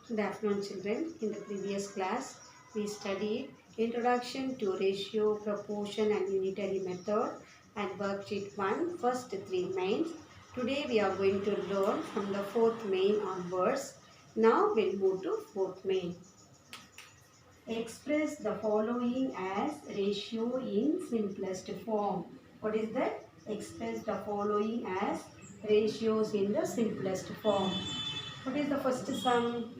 Good afternoon, children. In the previous class, we studied Introduction to Ratio, Proportion and Unitary Method and Worksheet 1, first three mains. Today we are going to learn from the fourth main onwards. Now we'll move to fourth main. Express the following as ratio in simplest form. What is that? Express the following as ratios in the simplest form. What is the first sum?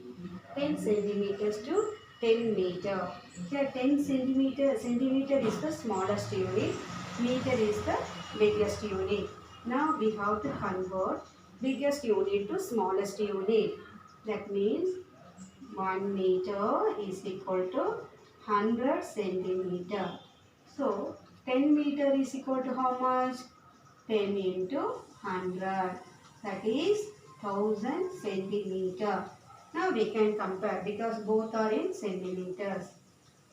10 centimeters to 10 meter. Here 10 centimeter is the smallest unit, meter is the biggest unit. Now we have to convert biggest unit to smallest unit. That means 1 meter is equal to 100 centimeter. So 10 meter is equal to how much? 10 into 100. That is 1000 centimeter. Now we can compare because both are in centimeters.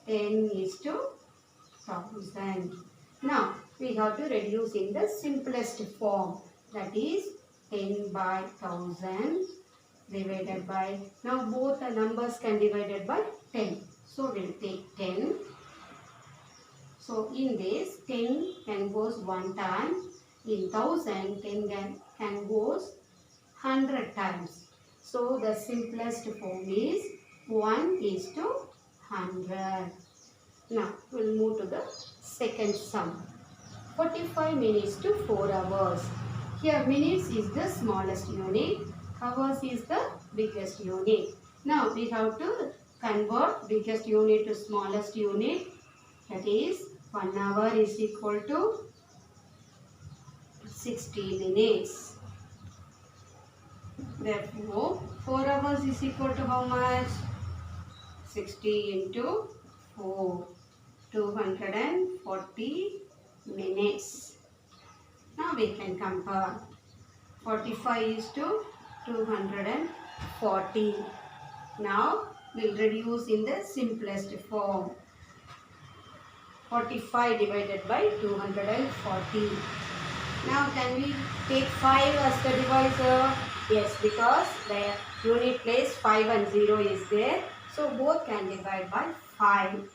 10 is to 1000. Now we have to reduce in the simplest form. That is 10 by 1000 divided by. Now both the numbers can divided by 10. So we'll take 10. So in this 10 can goes one time. In 1000 10 can goes 100 times. So the simplest form is 1 is to 100. Now we'll move to the second sum. 45 minutes to 4 hours. Here minutes is the smallest unit. Hours is the biggest unit. Now we have to convert biggest unit to smallest unit. That is 1 hour is equal to 60 minutes. Therefore, 4 hours is equal to how much? 60 into 4. 240 minutes. Now we can compare. 45 is to 240. Now we'll reduce in the simplest form. 45 divided by 240. Now can we take 5 as the divisor? Yes, because the unit place 5 and 0 is there. So both can divide by 5.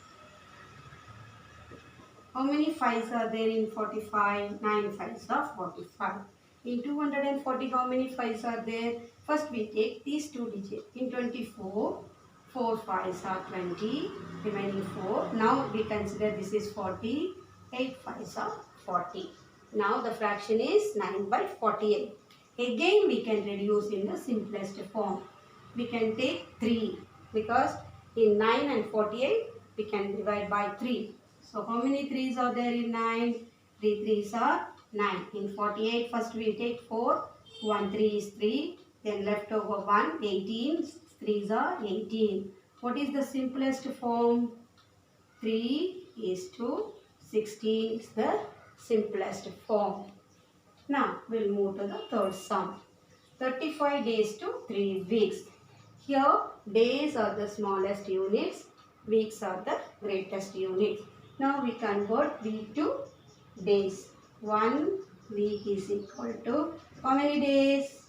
How many 5s are there in 45? 9 5s are 45. In 240 how many 5s are there? First we take these two digits. In 24, 4 5s are 20, remaining 4. Now we consider this is 40, 8 5s are 40. Now the fraction is 9 by 48. Again we can reduce in the simplest form. We can take 3 because in 9 and 48 we can divide by 3. So how many 3's are there in 9? 3 3's are 9. In 48 first we take 4. 1 3 is 3. Then left over 1. 18. 3's are 18. What is the simplest form? 3 is to 16 is the simplest form. Now we'll move to the third sum. 35 days to 3 weeks. Here days are the smallest units, weeks are the greatest units. Now we convert week to days. 1 week is equal to how many days?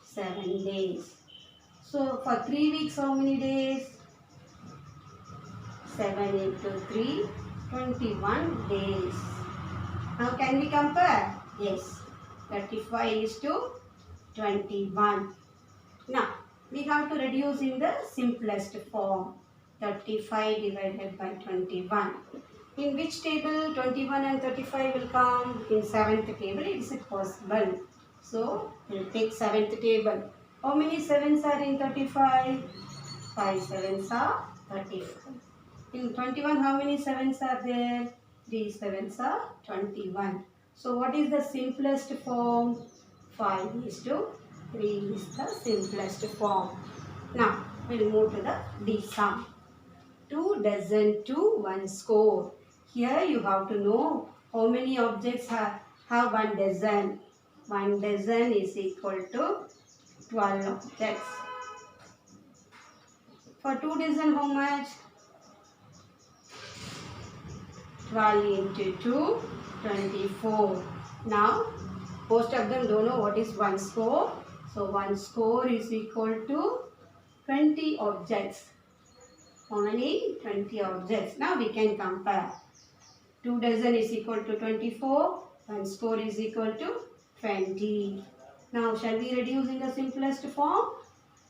7 days. So for 3 weeks how many days? 7 into 3, 21 days. Now can we compare? Yes. 35 is to 21. Now we have to reduce in the simplest form. 35 divided by 21. In which table 21 and 35 will come? In 7th table it is possible. So we will take 7th table. How many 7s are in 35? 5 7s are 35. In 21 how many 7s are there? 3 7s are 21. So what is the simplest form? 5 is to 3 is the simplest form. Now we'll move to the D sum. 2 dozen to 1 score. Here you have to know how many objects have 1 dozen. 1 dozen is equal to 12 objects. For 2 dozen how much? 12 into 2, 24. Now, most of them don't know what is 1 score. So, 1 score is equal to 20 objects. How many? 20 objects. Now we can compare. 2 dozen is equal to 24. 1 score is equal to 20. Now shall we reduce in the simplest form?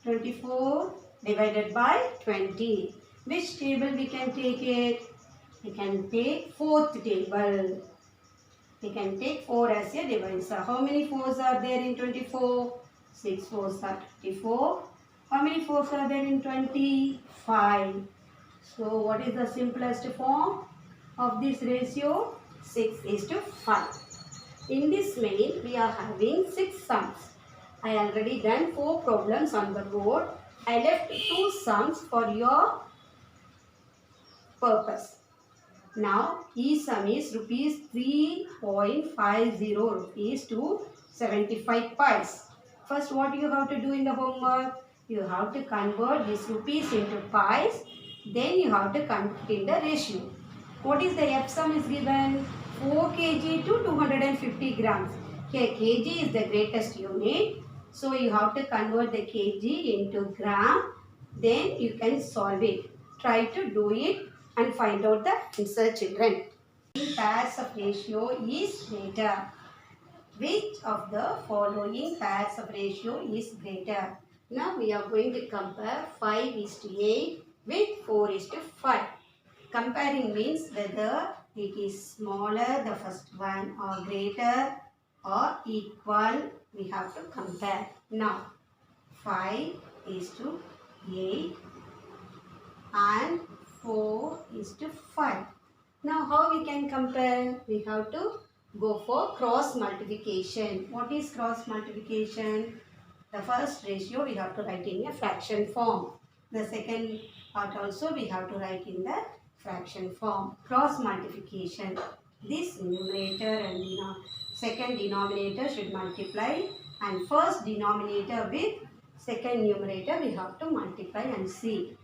24 divided by 20. Which table we can take it? We can take fourth table. We can take 4 as a divisor. How many 4s are there in 24? 6 4s are 24. How many 4s are there in 20? 5. So what is the simplest form of this ratio? 6:5. In this main, we are having 6 sums. I already done 4 problems on the board. I left 2 sums for your purpose. Now, each sum is rupees 3.50 rupees to 75 pies. First, what you have to do in the homework? You have to convert this rupees into pies. Then you have to convert in the ratio. What is the F sum is given? 4 kg to 250 grams. Here kg is the greatest unit. So you have to convert the kg into gram. Then you can solve it. Try to do it and find out the answer, children. Pairs of ratio is greater. Which of the following pairs of ratio is greater? Now we are going to compare 5:8 with 4:5. Comparing means whether it is smaller, the first one, or greater or equal, we have to compare. Now 5:8 and 4:5. Now how we can compare? We have to go for cross multiplication. What is cross multiplication? The first ratio we have to write in a fraction form. The second part also we have to write in the fraction form. Cross multiplication. This numerator and second denominator should multiply, and first denominator with second numerator we have to multiply and see.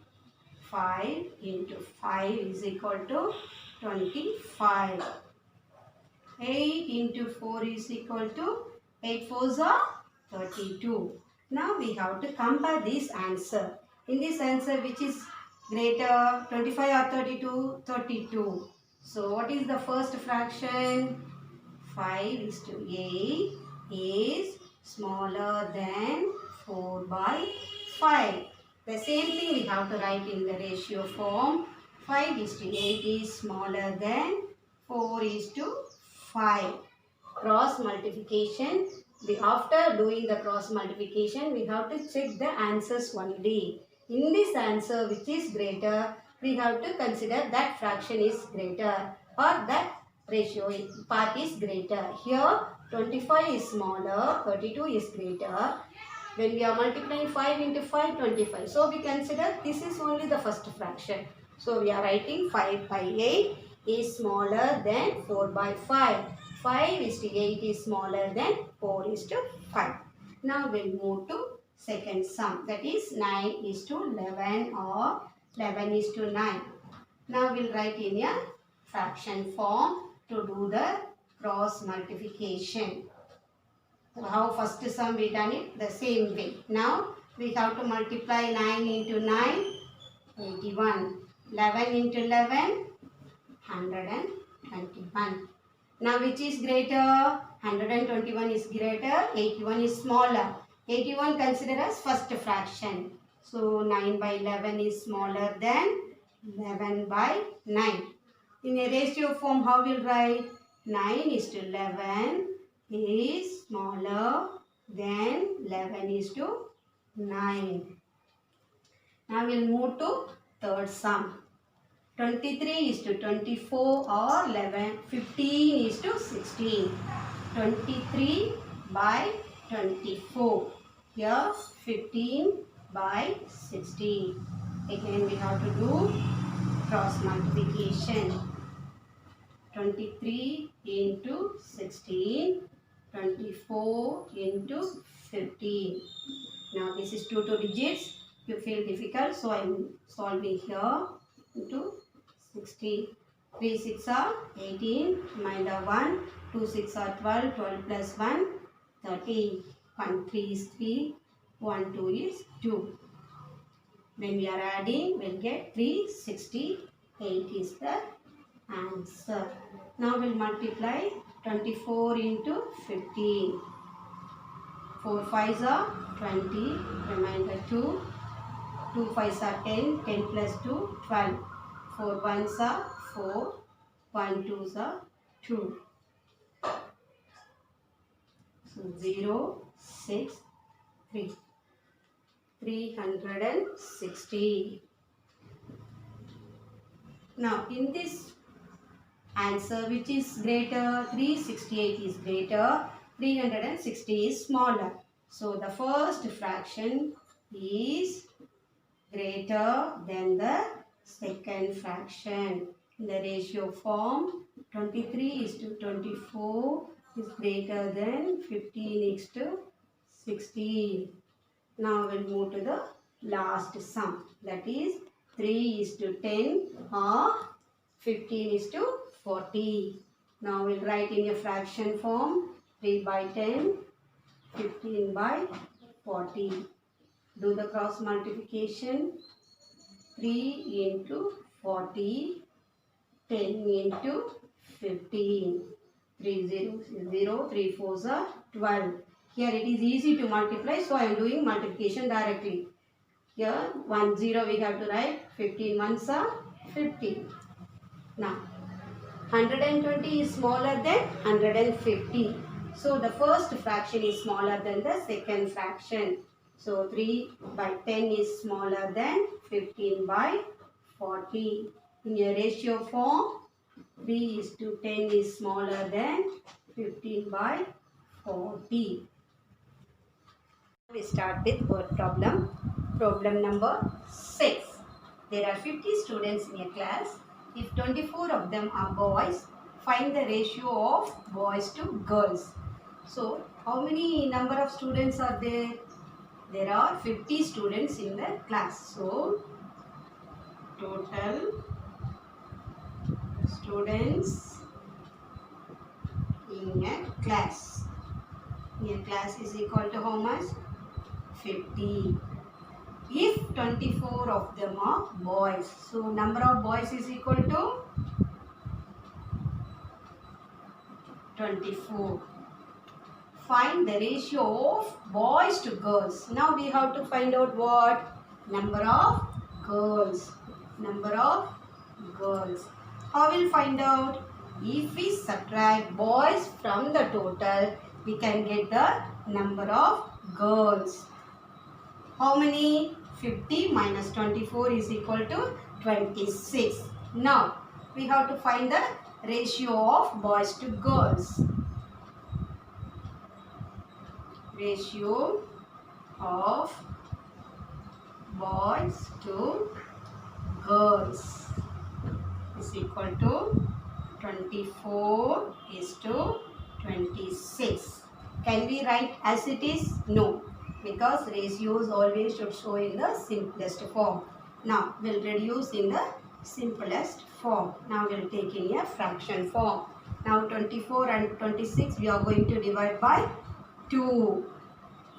5 into 5 is equal to 25. 8 into 4 is equal to 8 4s are 32. Now we have to compare this answer. In this answer, which is greater, 25 or 32? 32. So what is the first fraction? 5:8 is smaller than 4/5. The same thing we have to write in the ratio form. 5:8 is smaller than 4:5. Cross multiplication. After doing the cross multiplication, we have to check the answers only. In this answer, which is greater, we have to consider that fraction is greater or that ratio part is greater. Here, 25 is smaller, 32 is greater. When we are multiplying 5 into 5, 25. So, we consider this is only the first fraction. So, we are writing 5/8 is smaller than 4/5. 5:8 is smaller than 4:5. Now, we'll move to second sum. That is 9:11 or 11:9. Now, we'll write in a fraction form to do the cross multiplication. How first sum we done it? The same way. Now we have to multiply 9 into 9, 81. 11 into 11, 121. Now which is greater? 121 is greater, 81 is smaller. 81 considered as first fraction. So 9/11 is smaller than 11/9. In a ratio form, how we'll write? 9:11 is smaller than 11:9. Now we'll move to third sum. 23:24 or 15:16. 23/24. Here 15/16. Again we have to do cross multiplication. 23 into 16. 24 into 15. Now this is 2 digits. You feel difficult, so I am solving here into 16. 3 6 are 18. Minus 1. 2 6 are 12. 12 plus 1 13. 1 3 is 3. 1 2 is 2. When we are adding, we'll get 368 is the answer. Now we'll multiply 24 into 15. 4 5s are 20, remainder 2. 2 5s are 10, 10 plus 2, 12. 4 1s are 4, 1 2s are 2. So 0, 6, 3. 360. Now in this answer, which is greater? 368 is greater, 360 is smaller. So the first fraction is greater than the second fraction. In the ratio form, 23 is to 24 is greater than 15 is to 16. Now we'll move to the last sum, that is 3 is to 10 or 15 is to 40. Now we'll write in a fraction form, 3 by 10, 15 by 40. Do the cross multiplication, 3 into 40, 10 into 15. 3 0 0, 3 4s are 12. Here it is easy to multiply, so I am doing multiplication directly. Here 1 0 we have to write, 15 ones are 15. Now 120 is smaller than 150. So the first fraction is smaller than the second fraction. So 3 by 10 is smaller than 15 by 40. In a ratio form, 3 is to 10 is smaller than 15 by 40. We start with word problem. Problem number 6. There are 50 students in a class. If 24 of them are boys, find the ratio of boys to girls. So, how many number of students are there? There are 50 students in the class. So, total students in a class. In a class is equal to how much? 50. If 24 of them are boys, so number of boys is equal to 24. Find the ratio of boys to girls. Now we have to find out what? Number of girls. Number of girls. How will find out? If we subtract boys from the total, we can get the number of girls. How many? 50 minus 24 is equal to 26. Now, we have to find the ratio of boys to girls. Ratio of boys to girls is equal to 24 is to 26. Can we write as it is? No. Because ratios always should show in the simplest form. Now, we'll reduce in the simplest form. Now, we'll take in a fraction form. Now, 24 and 26 we are going to divide by 2.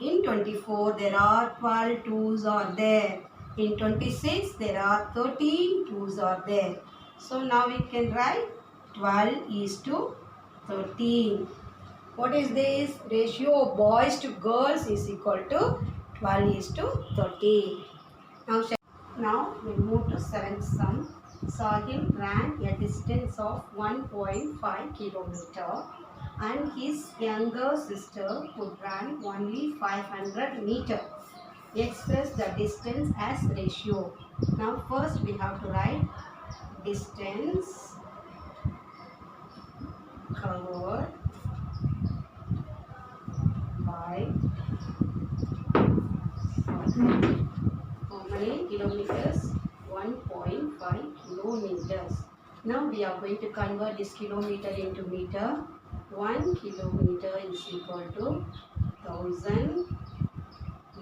In 24, there are 12 2's are there. In 26, there are 13 2's are there. So, now we can write 12 is to 13. What is this? Ratio of boys to girls is equal to 12 is to 13. Now we move to 7th sum. Sahil ran a distance of 1.5 kilometer and his younger sister could run only 500 meter. Express the distance as ratio. Now first we have to write distance covered by how many kilometers? 1.5 kilometers. Now we are going to convert this kilometer into meter. 1 kilometer is equal to 1000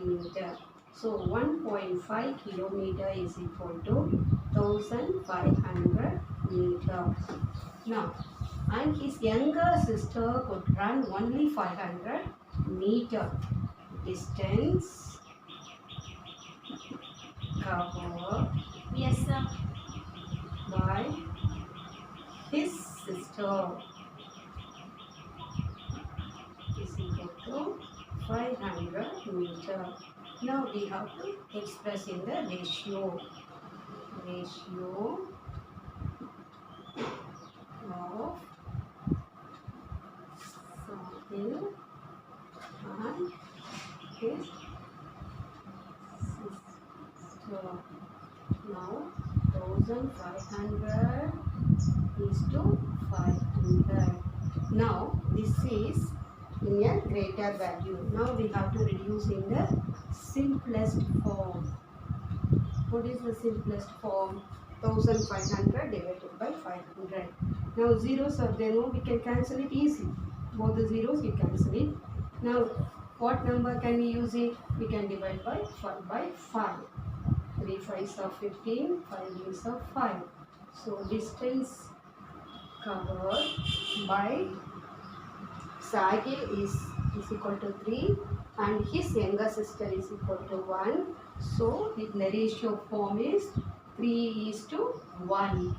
meter. So 1.5 kilometer is equal to 1500 meter. Now, and his younger sister could run only 500 meter. Distance covered Yes, sir. by his sister is equal to 500 meter. Now we have to express in the ratio. Ratio of Sahil and his sister. Now 1500 is to 500. Now this is in a greater value. Now we have to reduce in the simplest form. What is the simplest form? 1500 divided by 500. Now zeros are there, no, we can cancel it easy. Both the zeros you cancel it. Now what number can we use it? We can divide by 5. 3 5s are 15, 5 is of 5. So distance covered by Sahil is equal to 3 and his younger sister is equal to 1. So the ratio form is 3 is to 1.